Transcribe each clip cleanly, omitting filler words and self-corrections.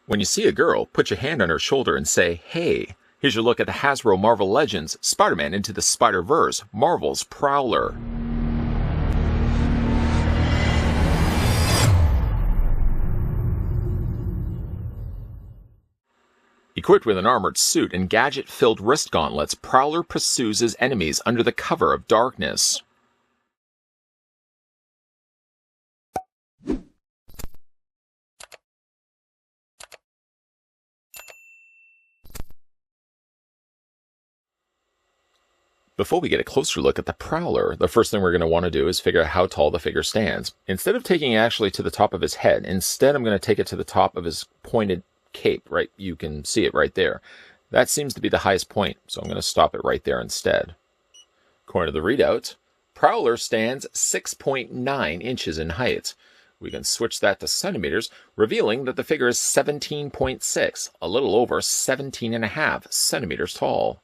When you see a girl, put your hand on her shoulder and say, "Hey." Here's your look at the Hasbro Marvel Legends Spider-Man Into the Spider-Verse, Marvel's Prowler. Equipped with an armored suit and gadget-filled wrist gauntlets, Prowler pursues his enemies under the cover of darkness. Before we get a closer look at the Prowler, the first thing we're going to want to do is figure out how tall the figure stands. Instead of taking it actually to the top of his head, instead I'm going to take it to the top of his pointed cape, right? You can see it right there. That seems to be the highest point, so I'm going to stop it right there instead. According to the readout, Prowler stands 6.9 inches in height. We can switch that to centimeters, revealing that the figure is 17.6, a little over 17.5 centimeters tall.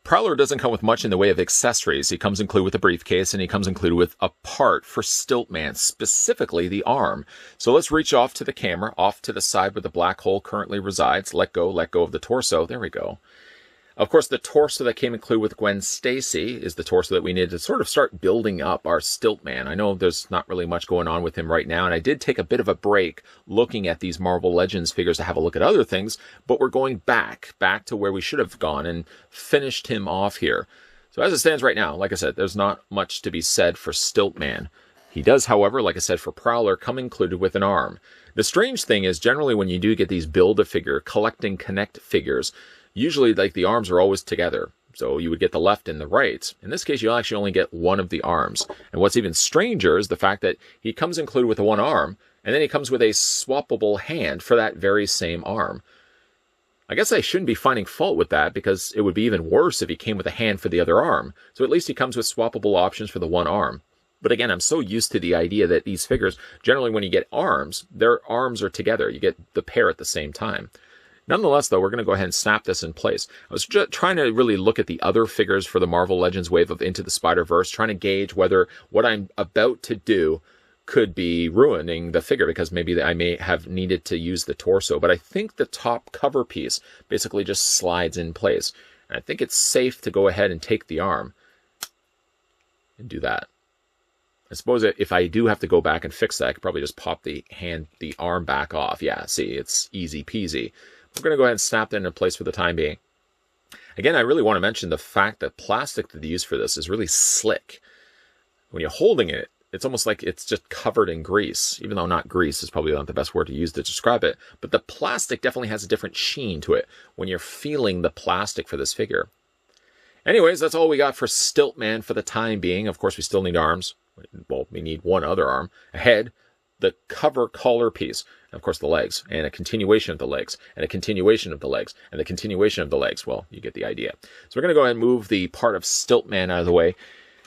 Prowler doesn't come with much in the way of accessories. He comes included with a briefcase, and he comes included with a part for Stilt-Man, specifically the arm. So let's reach off to the camera, off to the side where the black hole currently resides. Let go of the torso. There we go. Of course, the torso that came included with Gwen Stacy is the torso that we needed to sort of start building up our Stilt-Man. I know there's not really much going on with him right now, and I did take a bit of a break looking at these Marvel Legends figures to have a look at other things, but we're going back to where we should have gone and finished him off here. So as it stands right now, like I said, there's not much to be said for Stilt-Man. He does, however, like I said, for Prowler, come included with an arm. The strange thing is, generally when you do get these Build-A-Figure, Collect and Connect figures, usually, like, the arms are always together. So you would get the left and the right. In this case, you'll actually only get one of the arms. And what's even stranger is the fact that he comes included with one arm, and then he comes with a swappable hand for that very same arm. I guess I shouldn't be finding fault with that, because it would be even worse if he came with a hand for the other arm. So at least he comes with swappable options for the one arm. But again, I'm so used to the idea that these figures, generally when you get arms, their arms are together. You get the pair at the same time. Nonetheless, though, we're going to go ahead and snap this in place. I was just trying to really look at the other figures for the Marvel Legends wave of Into the Spider-Verse, trying to gauge whether what I'm about to do could be ruining the figure, because maybe I may have needed to use the torso. But I think the top cover piece basically just slides in place. And I think it's safe to go ahead and take the arm and do that. I suppose if I do have to go back and fix that, I could probably just pop the arm back off. Yeah, see, it's easy peasy. We're going to go ahead and snap that into place for the time being. Again, I really want to mention the fact that plastic that they use for this is really slick. When you're holding it, it's almost like it's just covered in grease, even though not grease is probably not the best word to use to describe it. But the plastic definitely has a different sheen to it when you're feeling the plastic for this figure. Anyways, that's all we got for Stilt-Man for the time being. Of course, we still need arms. Well, we need one other arm, a head, the cover collar piece, and of course the legs, and a continuation of the legs, and a continuation of the legs, and the continuation of the legs. Well, you get the idea. So we're going to go ahead and move the part of Stilt-Man out of the way.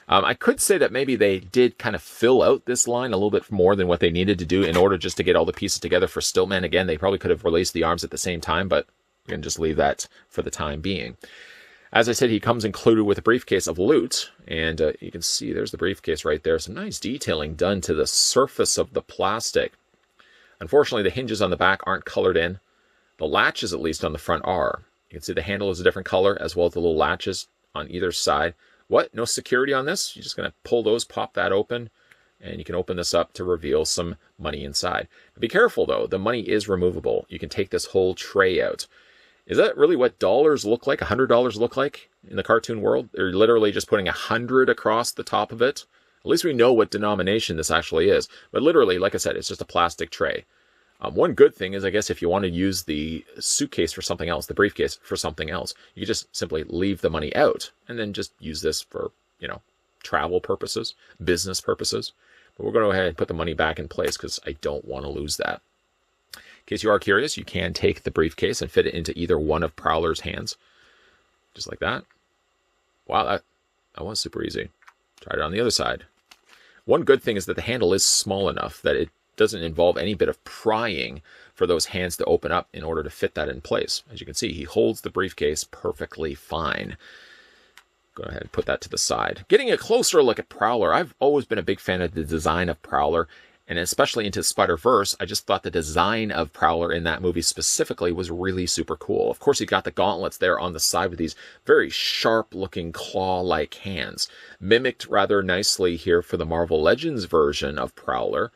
I could say that maybe they did kind of fill out this line a little bit more than what they needed to do in order just to get all the pieces together for Stilt-Man. Again, they probably could have released the arms at the same time, but we're going to just leave that for the time being. As I said, he comes included with a briefcase of loot, and you can see there's the briefcase right there. Some nice detailing done to the surface of the plastic. Unfortunately, the hinges on the back aren't colored in. The latches, at least on the front, are. You can see the handle is a different color, as well as the little latches on either side. What? No security on this? You're just going to pull those, pop that open, and you can open this up to reveal some money inside. Be careful, though. The money is removable. You can take this whole tray out. Is that really what dollars look like, $100 look like in the cartoon world? They're literally just putting 100 across the top of it. At least we know what denomination this actually is. But literally, like I said, it's just a plastic tray. One good thing is, I guess, if you want to use the suitcase for something else, the briefcase for something else, you can just simply leave the money out and then just use this for, travel purposes, business purposes. But we're going to go ahead and put the money back in place because I don't want to lose that. In case you are curious, you can take the briefcase and fit it into either one of Prowler's hands. Just like that. Wow, that was super easy. Try it on the other side. One good thing is that the handle is small enough that it doesn't involve any bit of prying for those hands to open up in order to fit that in place. As you can see, he holds the briefcase perfectly fine. Go ahead and put that to the side. Getting a closer look at Prowler. I've always been a big fan of the design of Prowler. And especially into Spider-Verse, I just thought the design of Prowler in that movie specifically was really super cool. Of course, he got the gauntlets there on the side with these very sharp-looking claw-like hands. Mimicked rather nicely here for the Marvel Legends version of Prowler.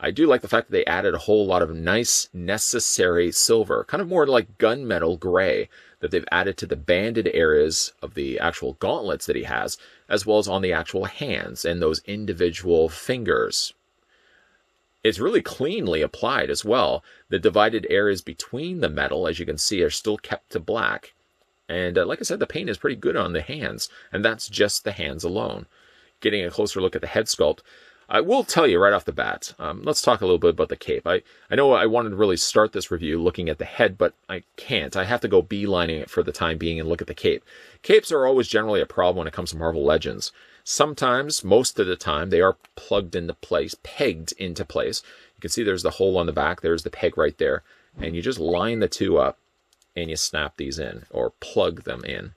I do like the fact that they added a whole lot of nice, necessary silver, kind of more like gunmetal gray, that they've added to the banded areas of the actual gauntlets that he has, as well as on the actual hands and those individual fingers. It's really cleanly applied as well. The divided areas between the metal, as you can see, are still kept to black. And like I said, the paint is pretty good on the hands, and that's just the hands alone. Getting a closer look at the head sculpt, I will tell you right off the bat, let's talk a little bit about the cape. I know I wanted to really start this review looking at the head, but I can't. I have to go beelining it for the time being and look at the cape. Capes are always generally a problem when it comes to Marvel Legends. Sometimes, most of the time, they are plugged into place, pegged into place. You can see there's the hole on the back, there's the peg right there, and you just line the two up and you snap these in, or plug them in.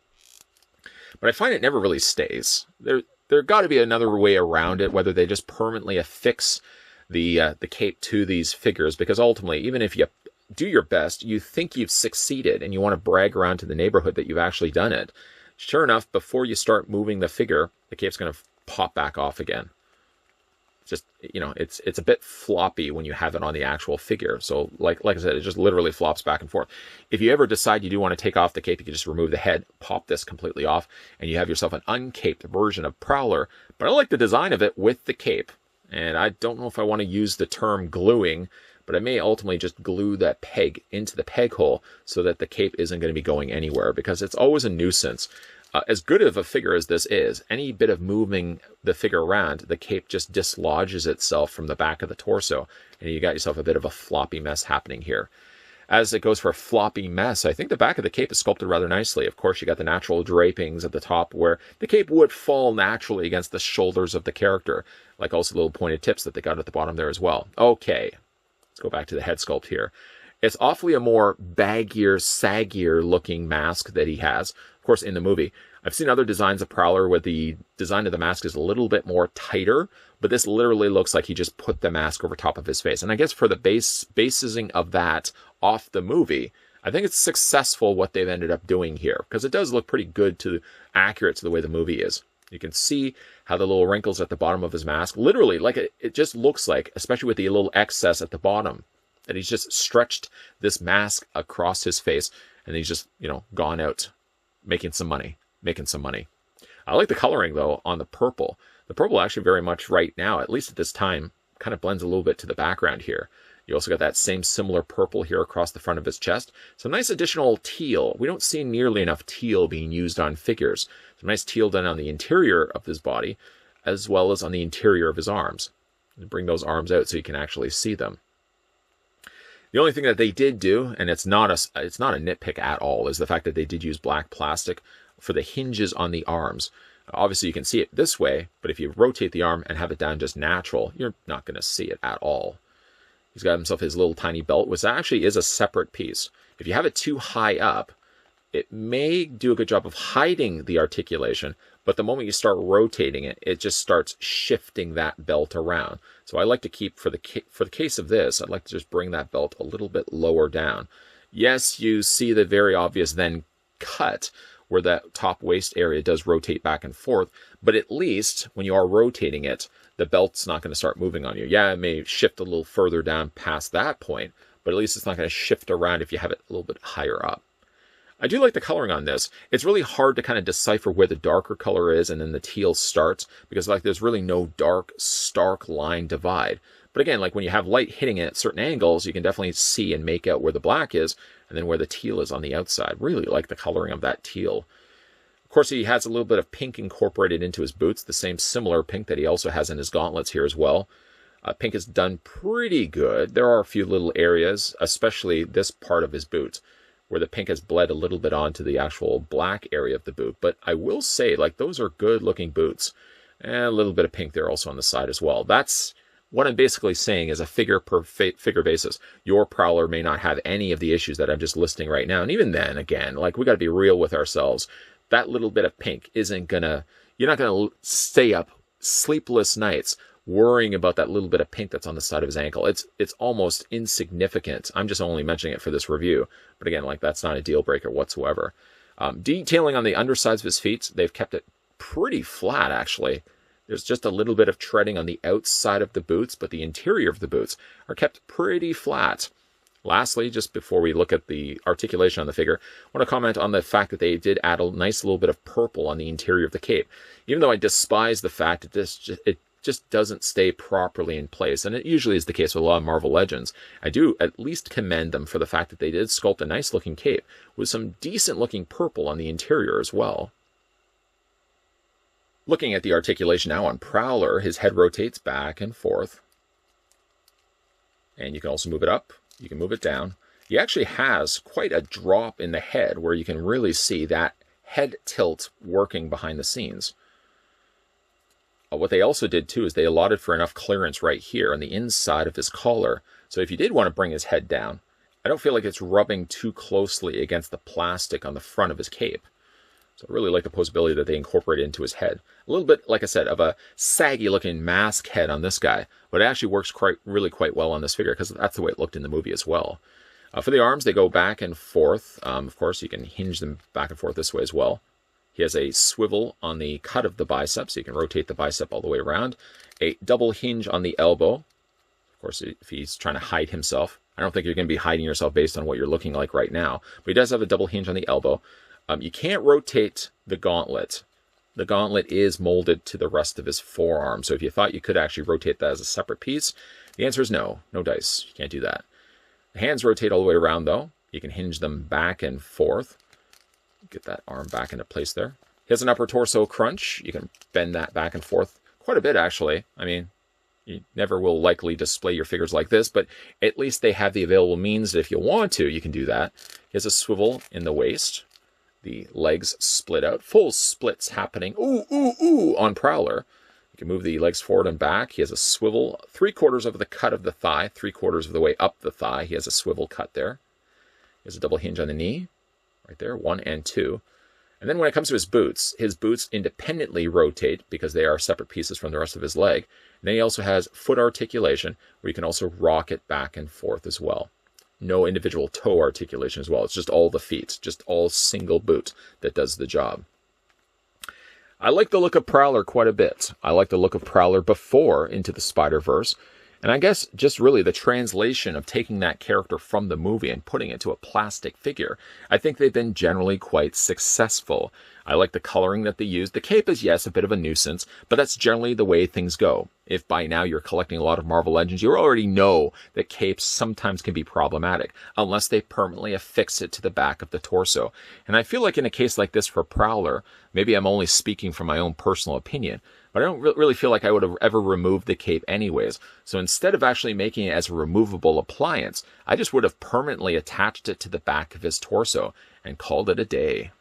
But I find it never really stays. There got to be another way around it, whether they just permanently affix the cape to these figures, because ultimately, even if you do your best, you think you've succeeded and you want to brag around to the neighborhood that you've actually done it. Sure enough, before you start moving the figure, the cape's going to pop back off again. Just, you know, it's a bit floppy when you have it on the actual figure. So like I said, it just literally flops back and forth. If you ever decide you do want to take off the cape, you can just remove the head, pop this completely off, and you have yourself an uncaped version of Prowler. But I like the design of it with the cape. And I don't know if I want to use the term gluing, but I may ultimately just glue that peg into the peg hole so that the cape isn't going to be going anywhere, because it's always a nuisance. As good of a figure as this is, any bit of moving the figure around, the cape just dislodges itself from the back of the torso, and you got yourself a bit of a floppy mess happening here. As it goes for a floppy mess, I think the back of the cape is sculpted rather nicely. Of course, you got the natural drapings at the top where the cape would fall naturally against the shoulders of the character, like also the little pointed tips that they got at the bottom there as well. Okay, let's go back to the head sculpt here. It's awfully a more baggier, saggier looking mask that he has, of course, in the movie. I've seen other designs of Prowler where the design of the mask is a little bit more tighter, but this literally looks like he just put the mask over top of his face. And I guess for the basing of that off the movie, I think it's successful what they've ended up doing here, because it does look pretty good accurate to the way the movie is. You can see how the little wrinkles at the bottom of his mask, literally, like it just looks like, especially with the little excess at the bottom, that he's just stretched this mask across his face, and he's just, you know, gone out making some money. I like the coloring, though, on the purple. The purple actually very much right now, at least at this time, kind of blends a little bit to the background here. You also got that same similar purple here across the front of his chest. Some nice additional teal. We don't see nearly enough teal being used on figures. Some nice teal done on the interior of his body, as well as on the interior of his arms. Bring those arms out so you can actually see them. The only thing that they did do, and it's not a nitpick at all, is the fact that they did use black plastic for the hinges on the arms. Obviously, you can see it this way, but if you rotate the arm and have it down just natural, you're not going to see it at all. He's got himself his little tiny belt, which actually is a separate piece. If you have it too high up, it may do a good job of hiding the articulation, but the moment you start rotating it, it just starts shifting that belt around. So I like to keep, for the case of this, I'd like to just bring that belt a little bit lower down. Yes, you see the very obvious then cut, where that top waist area does rotate back and forth, but at least when you are rotating it, the belt's not going to start moving on you. Yeah, it may shift a little further down past that point, but at least it's not going to shift around if you have it a little bit higher up. I do like the coloring on this. It's really hard to kind of decipher where the darker color is and then the teal starts, because like there's really no dark, stark line divide. But again, like when you have light hitting it at certain angles, you can definitely see and make out where the black is and then where the teal is on the outside. Really like the coloring of that teal. Of course, he has a little bit of pink incorporated into his boots, the same similar pink that he also has in his gauntlets here as well. Pink is done pretty good. There are a few little areas, especially this part of his boot, where the pink has bled a little bit onto the actual black area of the boot. But I will say, like, those are good looking boots. And a little bit of pink there also on the side as well. That's what I'm basically saying is a figure per figure basis. Your Prowler may not have any of the issues that I'm just listing right now. And even then, again, like, we got to be real with ourselves. That little bit of pink isn't gonna, you're not gonna stay up sleepless nights worrying about that little bit of pink that's on the side of his ankle. It's almost insignificant. I'm just only mentioning it for this review. But again, like, that's not a deal breaker whatsoever. Detailing on the undersides of his feet, they've kept it pretty flat, actually. There's just a little bit of treading on the outside of the boots, but the interior of the boots are kept pretty flat. Lastly, just before we look at the articulation on the figure, I want to comment on the fact that they did add a nice little bit of purple on the interior of the cape. Even though I despise the fact that it just doesn't stay properly in place, and it usually is the case with a lot of Marvel Legends, I do at least commend them for the fact that they did sculpt a nice looking cape with some decent looking purple on the interior as well. Looking at the articulation now on Prowler, his head rotates back and forth. And you can also move it up. You can move it down. He actually has quite a drop in the head where you can really see that head tilt working behind the scenes. What they also did too is they allotted for enough clearance right here on the inside of his collar. So if you did want to bring his head down, I don't feel like it's rubbing too closely against the plastic on the front of his cape. So I really like the posability that they incorporate into his head. A little bit, like I said, of a saggy looking mask head on this guy, but it actually works really quite well on this figure because that's the way it looked in the movie as well. For the arms, they go back and forth. Of course, you can hinge them back and forth this way as well. He has a swivel on the cut of the bicep, so you can rotate the bicep all the way around. A double hinge on the elbow. Of course, if he's trying to hide himself. I don't think you're going to be hiding yourself based on what you're looking like right now. But he does have a double hinge on the elbow. You can't rotate the gauntlet. The gauntlet is molded to the rest of his forearm. So if you thought you could actually rotate that as a separate piece, the answer is no. No dice. You can't do that. The hands rotate all the way around, though. You can hinge them back and forth. Get that arm back into place there. He has an upper torso crunch. You can bend that back and forth quite a bit, actually. I mean, you never will likely display your figures like this, but at least they have the available means that if you want to, you can do that. He has a swivel in the waist. The legs split out. Full splits happening. Ooh, ooh, ooh, on Prowler. You can move the legs forward and back. He has a swivel 3/4 of the cut of the thigh, 3/4 of the way up the thigh. He has a swivel cut there. He has a double hinge on the knee. Right there, 1 and 2. And then when it comes to his boots independently rotate because they are separate pieces from the rest of his leg. And then he also has foot articulation where you can also rock it back and forth as well. No individual toe articulation as well. It's just all the feet, just all single boot that does the job. I like the look of Prowler quite a bit. I like the look of Prowler before Into the Spider-Verse. And I guess just really the translation of taking that character from the movie and putting it to a plastic figure, I think they've been generally quite successful. I like the coloring that they use. The cape is, yes, a bit of a nuisance, but that's generally the way things go. If by now you're collecting a lot of Marvel Legends, you already know that capes sometimes can be problematic, unless they permanently affix it to the back of the torso. And I feel like in a case like this for Prowler, maybe I'm only speaking from my own personal opinion, but I don't really feel like I would have ever removed the cape anyways. So instead of actually making it as a removable appliance, I just would have permanently attached it to the back of his torso and called it a day.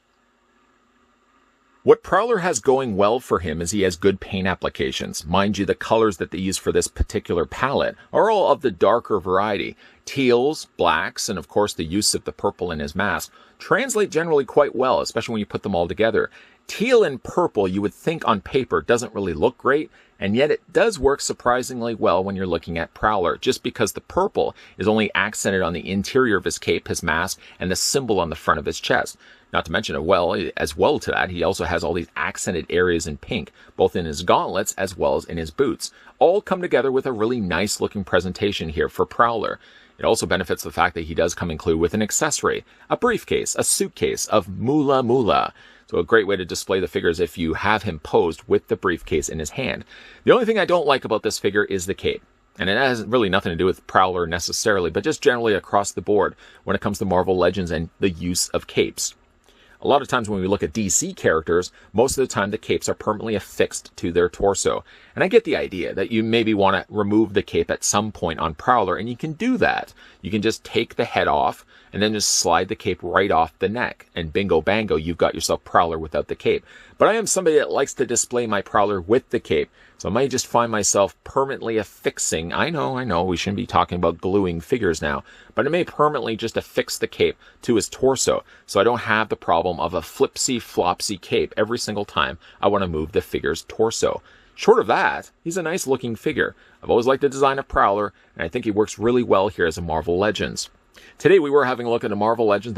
What Prowler has going well for him is he has good paint applications. Mind you, the colors that they use for this particular palette are all of the darker variety. Teals, blacks, and of course the use of the purple in his mask translate generally quite well, especially when you put them all together. Teal and purple, you would think on paper, doesn't really look great, and yet it does work surprisingly well when you're looking at Prowler, just because the purple is only accented on the interior of his cape, his mask, and the symbol on the front of his chest. Not to mention, as well to that, he also has all these accented areas in pink, both in his gauntlets as well as in his boots. All come together with a really nice looking presentation here for Prowler. It also benefits the fact that he does come included with an accessory, a briefcase, a suitcase of Moolah Moolah. So a great way to display the figure is if you have him posed with the briefcase in his hand. The only thing I don't like about this figure is the cape. And it has really nothing to do with Prowler necessarily, but just generally across the board when it comes to Marvel Legends and the use of capes. A lot of times when we look at DC characters, most of the time the capes are permanently affixed to their torso. And I get the idea that you maybe want to remove the cape at some point on Prowler, and you can do that. You can just take the head off and then just slide the cape right off the neck. And bingo bango, you've got yourself Prowler without the cape. But I am somebody that likes to display my Prowler with the cape. So I might just find myself permanently affixing. I know, we shouldn't be talking about gluing figures now. But I may permanently just affix the cape to his torso. So I don't have the problem of a flipsy-flopsy cape every single time I want to move the figure's torso. short of that, he's a nice looking figure. I've always liked the design of Prowler, and I think he works really well here as a Marvel Legends. Today we were having a look at the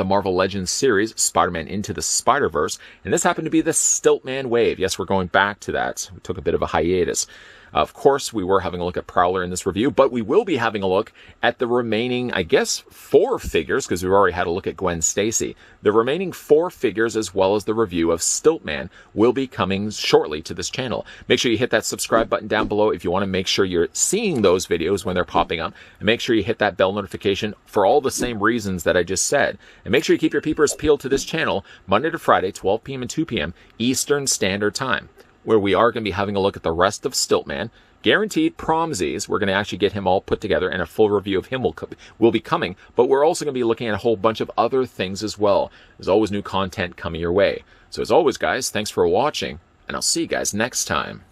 Marvel Legends series, Spider-Man Into the Spider-Verse, and this happened to be the Stilt-Man wave. Yes, we're going back to that. We took a bit of a hiatus. Of course, we were having a look at Prowler in this review, but we will be having a look at the remaining, I guess, 4 figures, because we've already had a look at Gwen Stacy. The remaining 4 figures, as well as the review of Stilt-Man, will be coming shortly to this channel. Make sure you hit that subscribe button down below if you want to make sure you're seeing those videos when they're popping up. And make sure you hit that bell notification for all the same reasons that I just said. And make sure you keep your peepers peeled to this channel Monday to Friday, 12 p.m. and 2 p.m. Eastern Standard Time, where we are going to be having a look at the rest of Stilt-Man. Guaranteed promsies. We're going to actually get him all put together, and a full review of him will be coming. But we're also going to be looking at a whole bunch of other things as well. There's always new content coming your way. So as always, guys, thanks for watching, and I'll see you guys next time.